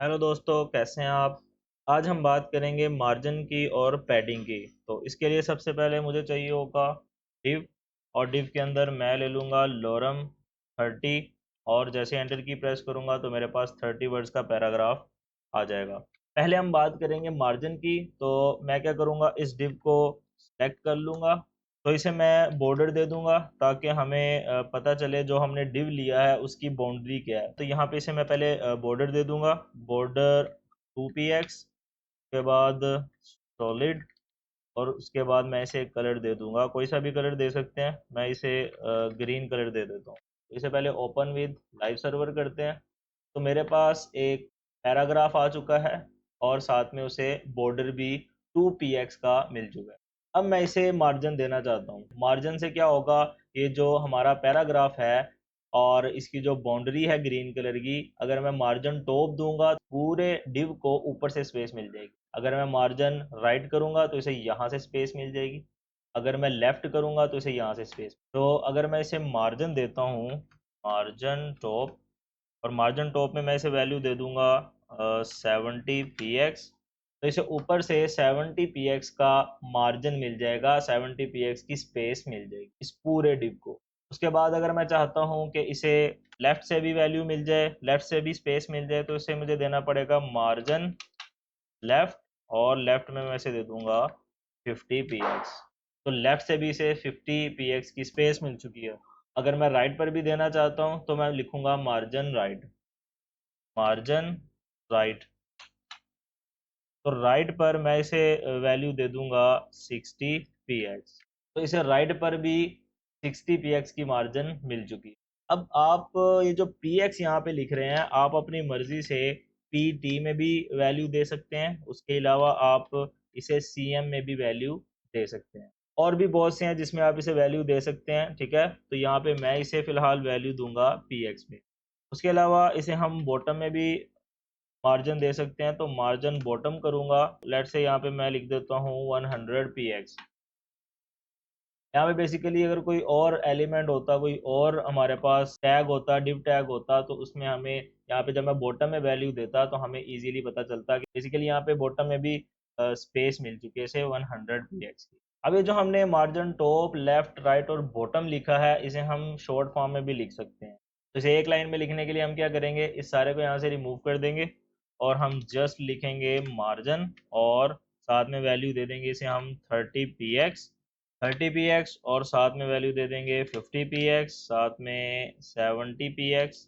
Hello दोस्तों, कैसे हैं आप। आज हम बात करेंगे मार्जिन की और पैडिंग की। तो इसके लिए सबसे पहले मुझे चाहिए होगा div। और div के अंदर मैं ले लूँगा lorem 30। और जैसे एंटर की प्रेस करूँगा तो मेरे पास 30 वर्ड्स का पैराग्राफ आ जाएगा। पहले हम बात करेंगे मार्जिन की। तो मैं क्या करूँगा, इस div को सेलेक्ट कर लूँगा। तो इसे मैं बॉर्डर दे दूंगा ताकि हमें पता चले जो हमने डिव लिया है उसकी बाउंड्री क्या है। तो यहाँ पे इसे मैं पहले बॉर्डर दे दूंगा, बॉर्डर 2px। के बाद सॉलिड। और उसके बाद मैं इसे कलर दे दूंगा, कोई सा भी कलर दे सकते हैं। मैं इसे ग्रीन कलर दे देता हूँ। इसे पहले ओपन विद लाइव सर्वर करते हैं। तो मेरे पास एक पैराग्राफ आ चुका है और साथ में उसे बॉर्डर भी 2px का मिल चुका है। अब मैं इसे मार्जिन देना चाहता हूँ। मार्जिन से क्या होगा, ये जो हमारा पैराग्राफ है और इसकी जो बाउंड्री है ग्रीन कलर की, अगर मैं मार्जिन टॉप दूंगा तो पूरे डिव को ऊपर से स्पेस मिल जाएगी। अगर मैं मार्जिन राइट करूंगा तो इसे यहाँ से स्पेस मिल जाएगी। अगर मैं लेफ्ट करूंगा तो इसे यहाँ से स्पेस। तो अगर मैं इसे मार्जिन देता हूँ, मार्जिन टॉप। और मार्जिन टॉप में मैं इसे वैल्यू दे दूंगा 70px। तो इसे ऊपर से 70px का मार्जिन मिल जाएगा, 70px की स्पेस मिल जाएगी इस पूरे डिव को। उसके बाद अगर मैं चाहता हूँ कि इसे लेफ्ट से भी वैल्यू मिल जाए, लेफ्ट से भी स्पेस मिल जाए, तो इसे मुझे देना पड़ेगा मार्जिन लेफ्ट। और लेफ्ट में मैं इसे दे दूंगा 50px। तो लेफ्ट से भी इसे 50px की स्पेस मिल चुकी है। अगर मैं राइट पर भी देना चाहता हूँ तो मैं लिखूंगा मार्जिन राइट, मार्जिन राइट। तो राइट पर मैं इसे वैल्यू दे दूंगा 60px। तो इसे राइट पर भी 60px की मार्जिन मिल चुकी है। अब आप ये जो px यहाँ पे लिख रहे हैं, आप अपनी मर्जी से pt में भी वैल्यू दे सकते हैं। उसके अलावा आप इसे cm में भी वैल्यू दे सकते हैं। और भी बहुत से हैं जिसमें आप इसे वैल्यू दे सकते हैं, ठीक है। तो यहाँ पे मैं इसे फिलहाल वैल्यू दूंगा px में। उसके अलावा इसे हम बॉटम में भी मार्जिन दे सकते हैं। तो मार्जिन बॉटम करूंगा, लेट से यहाँ पे मैं लिख देता हूँ 100px। यहाँ पे बेसिकली अगर कोई और एलिमेंट होता, कोई और हमारे पास टैग होता, डिव टैग होता, तो उसमें हमें यहाँ पे जब मैं बॉटम में वैल्यू देता तो हमें इजीली पता चलता कि बेसिकली यहाँ पे बॉटम में भी स्पेस मिल चुकी है इसे 100px की। अब ये जो हमने मार्जिन टॉप लेफ्ट राइट और बॉटम लिखा है, इसे हम शॉर्ट फॉर्म में भी लिख सकते हैं। तो इसे एक लाइन में लिखने के लिए हम क्या करेंगे, इस सारे को यहाँ से रिमूव कर देंगे और हम जस्ट लिखेंगे मार्जिन और साथ में वैल्यू दे देंगे इसे हम 30px। 30px और साथ में वैल्यू दे देंगे 50px, साथ में 70px,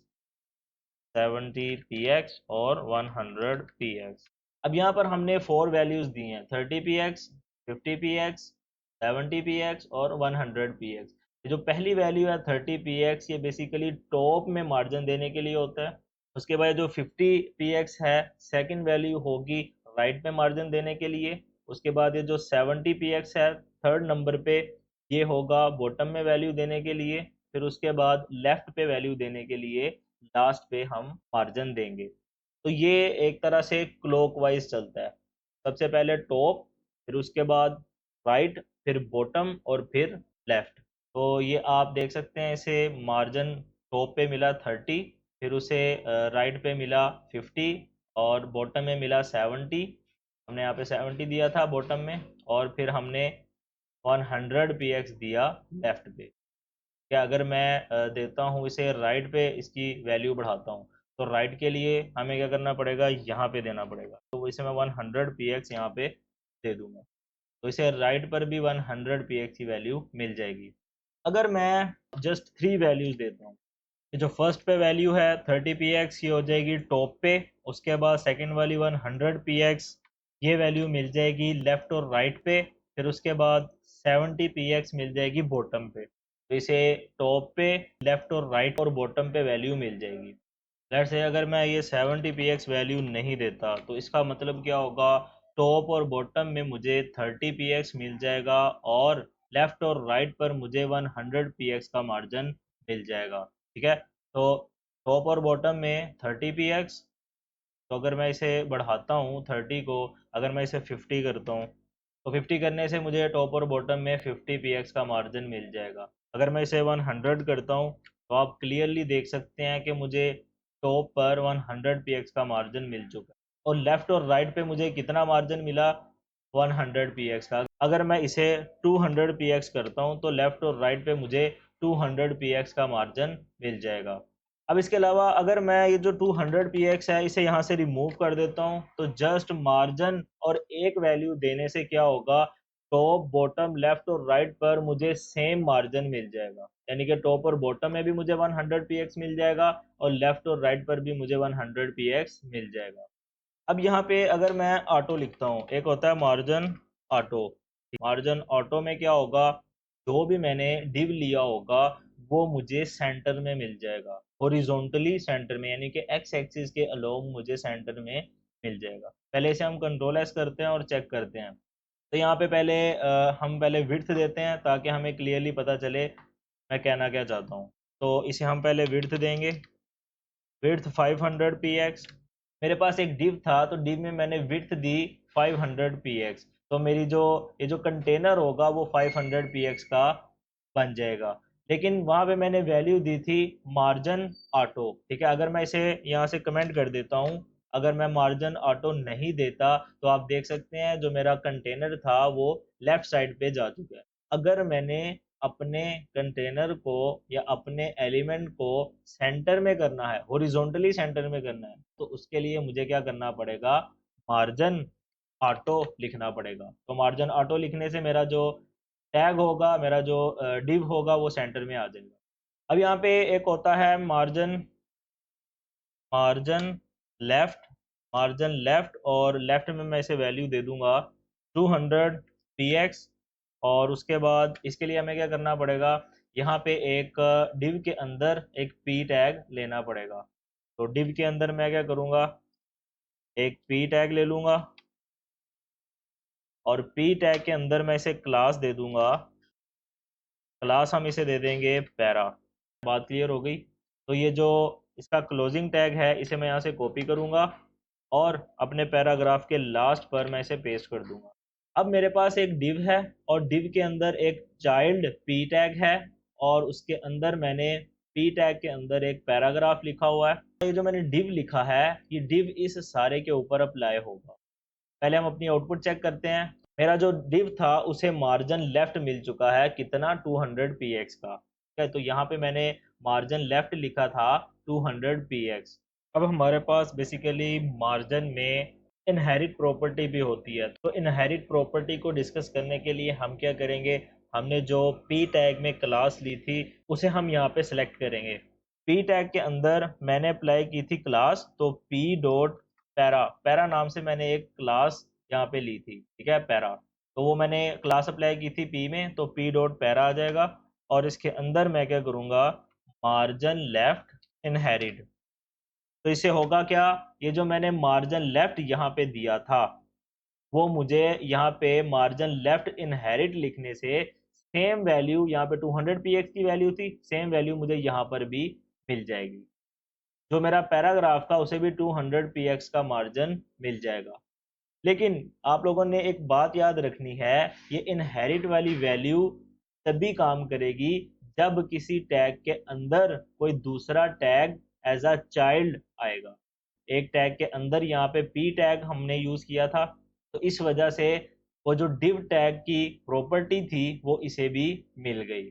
70px और 100px। अब यहाँ पर हमने 4 वैल्यूज दी हैं, 30px, 50px, 70px और 100px। ये जो पहली वैल्यू है 30px, ये बेसिकली टॉप में मार्जिन देने के लिए होता है। उसके बाद जो 50px है, सेकंड वैल्यू होगी राइट में मार्जिन देने के लिए। उसके बाद ये जो 70px है, थर्ड नंबर पे, ये होगा बॉटम में वैल्यू देने के लिए। फिर उसके बाद लेफ्ट पे वैल्यू देने के लिए लास्ट पे हम मार्जिन देंगे। तो ये एक तरह से क्लॉकवाइज चलता है, सबसे पहले टॉप, फिर उसके बाद राइट, फिर बॉटम और फिर लेफ्ट। तो ये आप देख सकते हैं, इसे मार्जिन टॉप पे मिला 30, फिर उसे राइट पे मिला 50 और बॉटम में मिला 70। हमने यहाँ पे 70 दिया था बॉटम में, और फिर हमने 100px दिया लेफ्ट पे। क्या अगर मैं देता हूँ इसे राइट पे, इसकी वैल्यू बढ़ाता हूँ, तो राइट के लिए हमें क्या करना पड़ेगा, यहाँ पे देना पड़ेगा। तो इसे मैं 100px यहाँ पे दे दूंगा। तो इसे राइट पर भी 100px की वैल्यू मिल जाएगी। अगर मैं जस्ट 3 वैल्यूज देता हूँ, जो फर्स्ट पे वैल्यू है 30px, ये हो जाएगी टॉप पे। उसके बाद सेकंड वाली 100px, ये वैल्यू मिल जाएगी लेफ्ट और राइट पे। फिर उसके बाद 70px मिल जाएगी बॉटम पे। तो इसे टॉप पे, लेफ्ट और राइट और बॉटम पे वैल्यू मिल जाएगी। लेट्स से अगर मैं ये 70px वैल्यू नहीं देता तो इसका मतलब क्या होगा, टॉप और बॉटम में मुझे 30px मिल जाएगा और लेफ्ट और राइट पर मुझे 100px का मार्जिन मिल जाएगा। ठीक है। तो टॉप और बॉटम में 30px। तो अगर मैं इसे बढ़ाता हूँ 30 को, अगर मैं इसे 50 करता हूँ, तो 50 करने से मुझे टॉप और बॉटम में 50px का मार्जिन मिल जाएगा। अगर मैं इसे 100 करता हूँ तो आप क्लियरली देख सकते हैं कि मुझे टॉप पर 100 px का मार्जिन मिल चुका है, और लेफ्ट और राइट पे मुझे कितना मार्जिन मिला, 100 px का। अगर मैं इसे 200 px करता हूँ तो लेफ्ट और राइट पे मुझे 200 px का मार्जिन मिल जाएगा। अब इसके अलावा अगर मैं ये जो 200 px है इसे यहाँ से रिमूव कर देता हूँ, तो जस्ट मार्जिन और एक वैल्यू देने से क्या होगा, टॉप बॉटम लेफ्ट और राइट पर मुझे सेम मार्जिन मिल जाएगा। यानी कि टॉप और बॉटम में भी मुझे 100 px मिल जाएगा और लेफ्ट और राइट पर भी मुझे 100 px मिल जाएगा। अब यहाँ पे अगर मैं ऑटो लिखता हूँ, एक होता है मार्जिन ऑटो। मार्जिन ऑटो में क्या होगा, जो भी मैंने डिव लिया होगा वो मुझे सेंटर में मिल जाएगा, हॉरिजॉन्टली सेंटर में, यानी कि एक्स एक्सिस के अलोंग मुझे सेंटर में मिल जाएगा। पहले इसे हम कंट्रोल एस करते हैं और चेक करते हैं। तो यहाँ पे पहले हम पहले विड्थ देते हैं ताकि हमें क्लियरली पता चले मैं कहना क्या चाहता हूँ। तो इसे हम पहले विड्थ देंगे, विड्थ 500 px। मेरे पास एक डिव था तो डिव में मैंने विड्थ दी 500 px, तो मेरी जो ये जो कंटेनर होगा वो 500 px का बन जाएगा। लेकिन वहाँ पे मैंने वैल्यू दी थी मार्जिन ऑटो, ठीक है। अगर मैं इसे यहाँ से कमेंट कर देता हूँ, अगर मैं मार्जिन ऑटो नहीं देता तो आप देख सकते हैं जो मेरा कंटेनर था वो लेफ्ट साइड पे जा चुका है। अगर मैंने अपने कंटेनर को या अपने एलिमेंट को सेंटर में करना है, हॉरिजॉन्टली सेंटर में करना है, तो उसके लिए मुझे क्या करना पड़ेगा, मार्जिन ऑटो लिखना पड़ेगा। तो मार्जिन ऑटो लिखने से मेरा जो टैग होगा, मेरा जो डिव होगा वो सेंटर में आ जाएगा। अब यहाँ पे एक होता है margin margin left, margin left, और लेफ्ट में मैं इसे वैल्यू दे दूंगा 200 px। और उसके बाद इसके लिए हमें क्या करना पड़ेगा, यहाँ पे एक डिव के अंदर एक p टैग लेना पड़ेगा। तो डिव के अंदर मैं क्या करूँगा, एक p टैग ले लूँगा, और p टैग के अंदर मैं इसे क्लास दे दूंगा, क्लास हम इसे दे देंगे पैरा। बात क्लियर हो गई। तो ये जो इसका क्लोजिंग टैग है इसे मैं यहाँ से कॉपी करूँगा और अपने पैराग्राफ के लास्ट पर मैं इसे पेस्ट कर दूंगा। अब मेरे पास एक डिव है और डिव के अंदर एक चाइल्ड पी टैग है, और उसके अंदर मैंने पी टैग के अंदर एक पैराग्राफ लिखा हुआ है। ये जो मैंने डिव लिखा है ये डिव इस सारे के ऊपर अप्लाई होगा। पहले हम अपनी आउटपुट चेक करते हैं। मेरा जो डिव था उसे मार्जिन लेफ्ट मिल चुका है, कितना, 200 px का, ठीक है। तो यहाँ पे मैंने मार्जिन लेफ्ट लिखा था 200 px। अब हमारे पास बेसिकली मार्जिन में इनहेरिट प्रॉपर्टी भी होती है। तो इनहेरिट प्रॉपर्टी को डिस्कस करने के लिए हम क्या करेंगे, हमने जो पी टैग में क्लास ली थी उसे हम यहाँ पे सिलेक्ट करेंगे। पी टैग के अंदर मैंने अप्लाई की थी क्लास, तो पी डॉट पैरा, पैरा नाम से मैंने एक क्लास यहाँ पे ली थी, ठीक है, पैरा। तो वो मैंने क्लास अप्लाई की थी पी में, तो पी डॉट पैरा आ जाएगा। और इसके अंदर मैं क्या करूँगा, मार्जिन लेफ्ट इनहेरिट। तो इससे होगा क्या, ये जो मैंने मार्जिन लेफ्ट यहाँ पे दिया था वो मुझे यहाँ पे मार्जिन लेफ्ट इनहेरिट लिखने से सेम वैल्यू, यहाँ पे 200 px की वैल्यू थी, सेम वैल्यू मुझे यहाँ पर भी मिल जाएगी। जो मेरा पैराग्राफ था उसे भी 200 px का मार्जिन मिल जाएगा। लेकिन आप लोगों ने एक बात याद रखनी है, ये इनहेरिट वाली वैल्यू तभी काम करेगी जब किसी टैग के अंदर कोई दूसरा टैग एज अ चाइल्ड आएगा। एक टैग के अंदर यहाँ पे पी टैग हमने यूज़ किया था, तो इस वजह से वो जो डिव टैग की प्रॉपर्टी थी वो इसे भी मिल गई।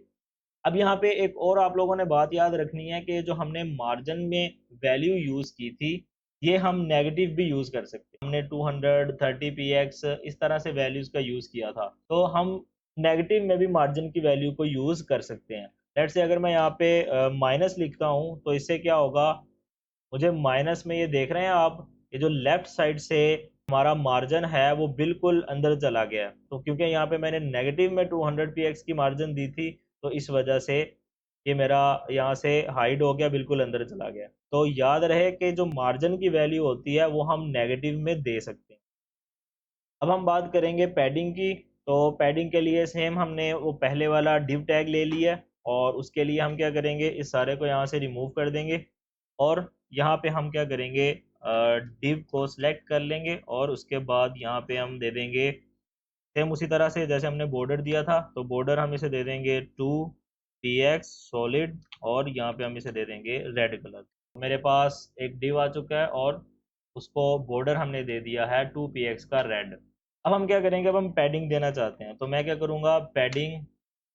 अब यहाँ पे एक और आप लोगों ने बात याद रखनी है कि जो हमने मार्जिन में वैल्यू यूज़ की थी ये हम नेगेटिव भी यूज़ कर सकते हैं। हमने 230 px इस तरह से वैल्यूज़ का यूज़ किया था, तो हम नेगेटिव में भी मार्जिन की वैल्यू को यूज़ कर सकते हैं। लेट्स से अगर मैं यहाँ पे माइनस लिखता हूँ तो इससे क्या होगा, मुझे माइनस में ये देख रहे हैं आप, ये जो लेफ्ट साइड से हमारा मार्जिन है वो बिल्कुल अंदर चला गया। तो क्योंकि यहाँ पे मैंने नेगेटिव में 200 px की मार्जिन दी थी तो इस वजह से ये मेरा यहाँ से हाइड हो गया, बिल्कुल अंदर चला गया। तो याद रहे कि जो मार्जिन की वैल्यू होती है वो हम नेगेटिव में दे सकते हैं। अब हम बात करेंगे पैडिंग की। तो पैडिंग के लिए सेम हमने वो पहले वाला डिव टैग ले लिया, और उसके लिए हम क्या करेंगे, इस सारे को यहाँ से रिमूव कर देंगे और यहाँ पे हम क्या करेंगे, डिव को सिलेक्ट कर लेंगे और उसके बाद यहाँ पे हम दे देंगे सेम उसी तरह से जैसे हमने बॉर्डर दिया था। तो बॉर्डर हम इसे दे देंगे 2 px सॉलिड, और यहाँ पे हम इसे दे देंगे रेड कलर। मेरे पास एक डिव आ चुका है और उसको बॉर्डर हमने दे दिया है 2px का रेड। अब हम क्या करेंगे, अब हम पैडिंग देना चाहते हैं, तो मैं क्या करूँगा, पैडिंग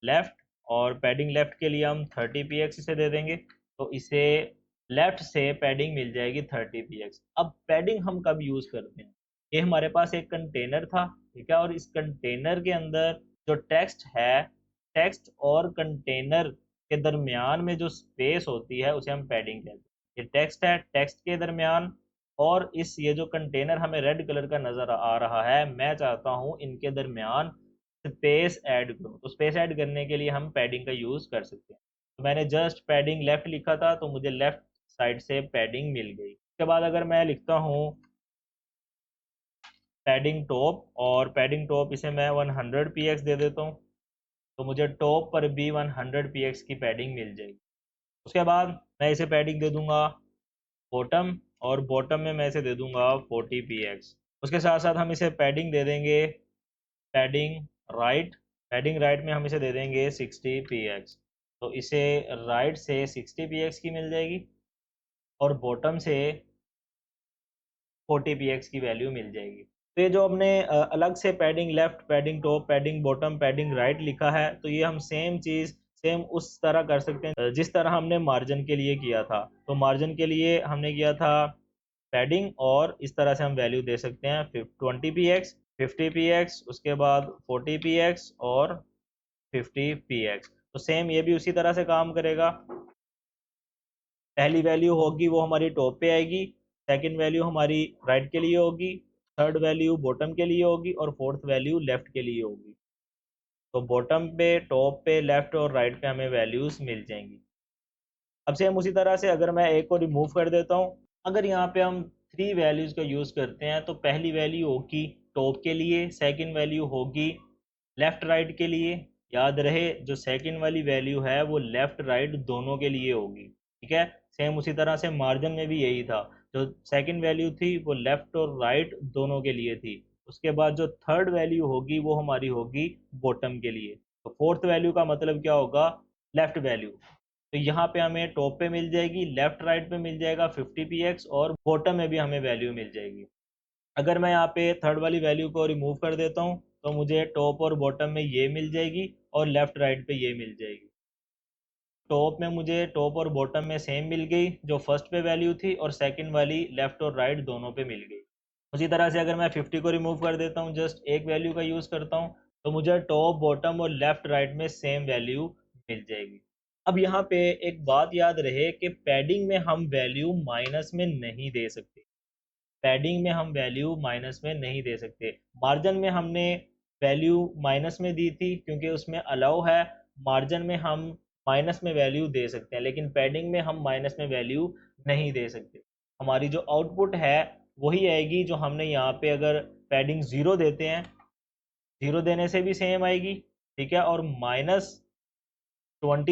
लेफ्ट, और पैडिंग लेफ्ट के लिए हम 30px इसे दे देंगे, तो इसे लेफ्ट से पैडिंग मिल जाएगी 30px। अब पैडिंग हम कब यूज़ करते हैं, ये हमारे पास एक कंटेनर था, ठीक है, और इस कंटेनर के अंदर जो टेक्स्ट है, टेक्स्ट और कंटेनर के दरमियान में जो स्पेस होती है उसे हम पैडिंग कहते हैं। ये टेक्स्ट है, टेक्स्ट के दरमियान और इस ये जो कंटेनर हमें रेड कलर का नज़र आ रहा है, मैं चाहता हूँ इनके दरमियान स्पेस ऐड करूँ, तो स्पेस ऐड करने के लिए हम पैडिंग का यूज़ कर सकते हैं। तो मैंने जस्ट पैडिंग लेफ्ट लिखा था, तो मुझे लेफ्ट साइड से पैडिंग मिल गई। उसके बाद अगर मैं लिखता हूँ पैडिंग टॉप, और पैडिंग टॉप इसे मैं 100px दे देता हूँ, तो मुझे टॉप पर भी 100px की पैडिंग मिल जाएगी। उसके बाद मैं इसे पैडिंग दे दूंगा बॉटम, और बॉटम में मैं इसे दे दूंगा 40px। उसके साथ साथ हम इसे पैडिंग दे देंगे पैडिंग राइट, पैडिंग राइट में हम इसे दे देंगे 60px, तो इसे राइट से 60px की मिल जाएगी और बॉटम से 40px की वैल्यू मिल जाएगी। तो ये जो हमने अलग से padding left, padding top, padding bottom, padding right लिखा है, तो ये हम सेम चीज़ सेम उस तरह कर सकते हैं जिस तरह हमने मार्जिन के लिए किया था। तो मार्जिन के लिए हमने किया था पैडिंग, और इस तरह से हम वैल्यू दे सकते हैं 20px, 50px, उसके बाद 40px और 50px। तो सेम ये भी उसी तरह से काम करेगा। पहली वैल्यू होगी वो हमारी टॉप पे आएगी, सेकंड वैल्यू हमारी राइट के लिए होगी, थर्ड वैल्यू बॉटम के लिए होगी और फोर्थ वैल्यू लेफ्ट के लिए होगी। तो बॉटम पे, टॉप पे, लेफ्ट और राइट पे हमें वैल्यूज़ मिल जाएंगी। अब सेम उसी तरह से अगर मैं एक को रिमूव कर देता हूँ, अगर यहाँ पे हम 3 वैल्यूज़ का यूज़ करते हैं, तो पहली वैल्यू होगी टॉप के लिए, सेकंड वैल्यू होगी लेफ़्ट राइट के लिए। याद रहे जो सेकंड वाली वैल्यू है वो लेफ़्ट राइट दोनों के लिए होगी, ठीक है। सेम उसी तरह से मार्जिन में भी यही था, जो सेकंड वैल्यू थी वो लेफ़्ट और राइट दोनों के लिए थी। उसके बाद जो थर्ड वैल्यू होगी वो हमारी होगी बॉटम के लिए। तो फोर्थ वैल्यू का मतलब क्या होगा, लेफ़्ट वैल्यू। तो यहाँ पे हमें टॉप पे मिल जाएगी, लेफ़्ट राइट पे मिल जाएगा 50px, और बॉटम में भी हमें वैल्यू मिल जाएगी। अगर मैं यहाँ पे थर्ड वाली वैल्यू को रिमूव कर देता हूँ, तो मुझे टॉप और बॉटम में ये मिल जाएगी और लेफ़्ट राइट पे ये मिल जाएगी। टॉप में मुझे टॉप और बॉटम में सेम मिल गई जो फर्स्ट पे वैल्यू थी, और सेकंड वाली लेफ़्ट और राइट दोनों पे मिल गई। उसी तरह से अगर मैं 50 को रिमूव कर देता हूँ, जस्ट एक वैल्यू का यूज़ करता हूँ, तो मुझे टॉप, बॉटम और लेफ़्ट राइट में सेम वैल्यू मिल जाएगी। अब यहाँ पे एक बात याद रहे कि पैडिंग में हम वैल्यू माइनस में नहीं दे सकते, पैडिंग में हम वैल्यू माइनस में नहीं दे सकते। मार्जिन में हमने वैल्यू माइनस में दी थी क्योंकि उसमें अलाउ है, मार्जिन में हम माइनस में वैल्यू दे सकते हैं, लेकिन पैडिंग में हम माइनस में वैल्यू नहीं दे सकते। हमारी जो आउटपुट है वही आएगी जो हमने यहाँ पे अगर पैडिंग ज़ीरो देते हैं, ज़ीरो देने से भी सेम आएगी, ठीक है, और -20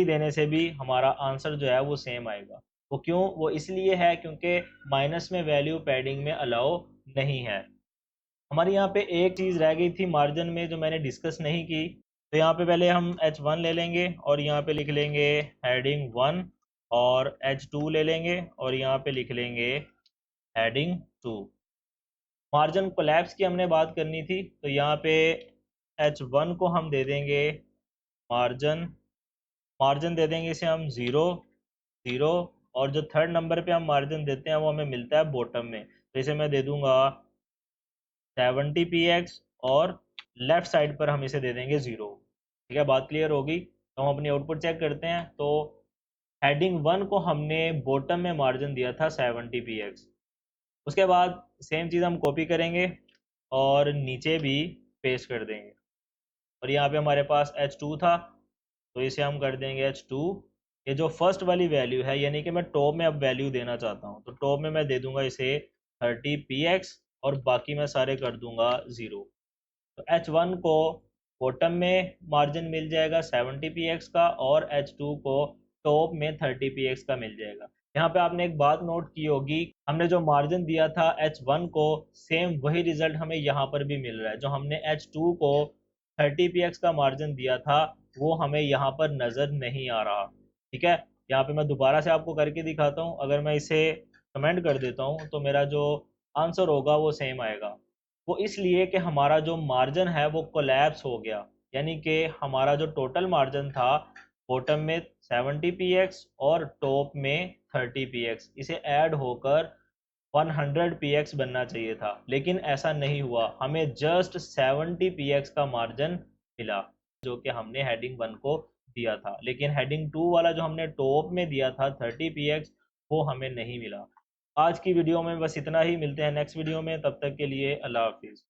देने से भी हमारा आंसर जो है वो सेम आएगा। वो क्यों? वो इसलिए है क्योंकि माइनस में वैल्यू पैडिंग में अलाउ नहीं है। हमारे यहाँ पे एक चीज़ रह गई थी मार्जिन में जो मैंने डिस्कस नहीं की। तो यहाँ पे पहले हम H1 ले लेंगे और यहाँ पे लिख लेंगे हेडिंग 1, और H2 ले लेंगे और यहाँ पे लिख लेंगे हेडिंग 2। मार्जिन कोलैप्स की हमने बात करनी थी, तो यहाँ पे H1 को हम दे देंगे मार्जिन, मार्जिन दे देंगे इसे हम 0, 0, और जो थर्ड नंबर पे हम मार्जिन देते हैं वो हमें मिलता है बॉटम में, तो इसे मैं दे दूंगा 70px, और लेफ्ट साइड पर हम इसे दे देंगे 0। ठीक है, बात क्लियर होगी। तो हम अपनी आउटपुट चेक करते हैं, तो हेडिंग 1 को हमने बॉटम में मार्जिन दिया था 70px। उसके बाद सेम चीज़ हम कॉपी करेंगे और नीचे भी पेस्ट कर देंगे, और यहाँ पे हमारे पास H2 था, तो इसे हम कर देंगे H2। ये जो फर्स्ट वाली वैल्यू है, यानी कि मैं टॉप में अब वैल्यू देना चाहता हूँ, तो टॉप में मैं दे दूंगा इसे 30px, और बाकी मैं सारे कर दूंगा 0। तो H1 को बॉटम में मार्जिन मिल जाएगा 70px का, और H2 को टॉप में 30px का मिल जाएगा। यहाँ पे आपने एक बात नोट की होगी, हमने जो मार्जिन दिया था H1 को, सेम वही रिजल्ट हमें यहाँ पर भी मिल रहा है। जो हमने H2 को 30px का मार्जिन दिया था वो हमें यहाँ पर नज़र नहीं आ रहा, ठीक है। यहाँ पे मैं दोबारा से आपको करके दिखाता हूँ। अगर मैं इसे कमेंट कर देता हूँ तो मेरा जो आंसर होगा वो सेम आएगा। वो इसलिए कि हमारा जो मार्जिन है वो कोलैप्स हो गया, यानी कि हमारा जो टोटल मार्जिन था बॉटम में 70 px और टॉप में 30 px, इसे ऐड होकर 100 px बनना चाहिए था, लेकिन ऐसा नहीं हुआ। हमें जस्ट 70 px का मार्जिन मिला जो कि हमने हेडिंग 1 को दिया था, लेकिन हेडिंग 2 वाला जो हमने टॉप में दिया था 30 px, वो हमें नहीं मिला। आज की वीडियो में बस इतना ही, मिलते हैं नेक्स्ट वीडियो में, तब तक के लिए अल्लाह हाफिज़।